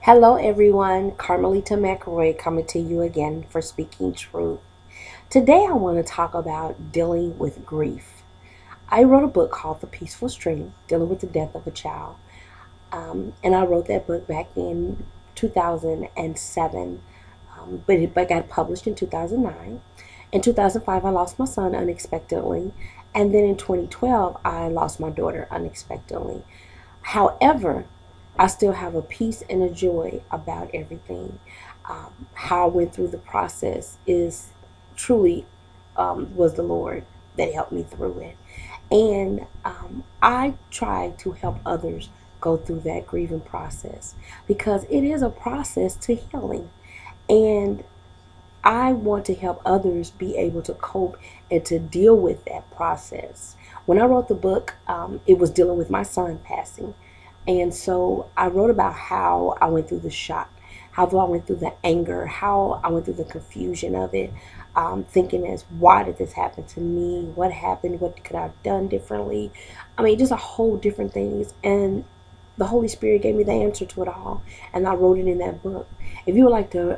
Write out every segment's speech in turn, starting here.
Hello everyone, Carmelita McRoy coming to you again for Speaking Truth. Today I want to talk about dealing with grief. I wrote a book called The Peaceful Stream, dealing with the death of a child. And I wrote that book back in 2007, but it got published in 2009. In 2005, I lost my son unexpectedly. And then in 2012, I lost my daughter unexpectedly. However, I still have a peace and a joy about everything. How I went through the process is truly was the Lord that helped me through it. And I try to help others go through that grieving process because it is a process to healing. And I want to help others be able to cope and to deal with that process. When I wrote the book, it was dealing with my son passing. And so I wrote about how I went through the shock, how I went through the anger, how I went through the confusion of it, thinking as, why did this happen to me? What happened? What could I have done differently? I mean, just a whole different things. And the Holy Spirit gave me the answer to it all, and I wrote it in that book. If you would like to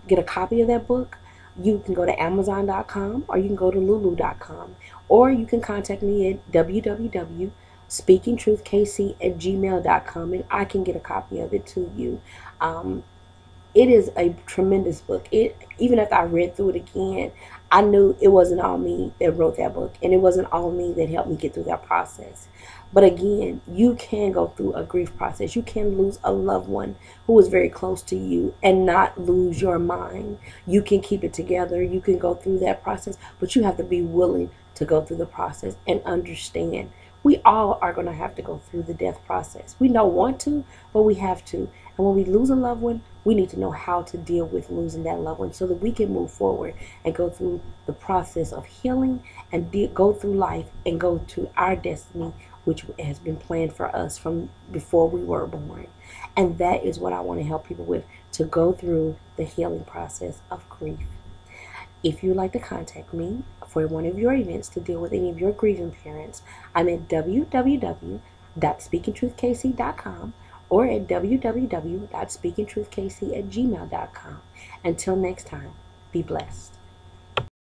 get a copy of that book, you can go to Amazon.com or you can go to Lulu.com, or you can contact me at www.speakingtruthkc@gmail.com, and I can get a copy of it to you. It is a tremendous book. Even after I read through it again, I knew it wasn't all me that wrote that book, and it wasn't all me that helped me get through that process. But again, you can go through a grief process. You can lose a loved one who was very close to you and not lose your mind. You can keep it together. You can go through that process, but you have to be willing to go through the process and understand. We all are going to have to go through the death process. We don't want to, but we have to. And when we lose a loved one, we need to know how to deal with losing that loved one so that we can move forward and go through the process of healing and go through life and go to our destiny, which has been planned for us from before we were born. And that is what I want to help people with, to go through the healing process of grief. If you'd like to contact me for one of your events to deal with any of your grieving parents, I'm at www.speakingtruthkc.com or at www.speakingtruthkc@gmail.com. Until next time, be blessed.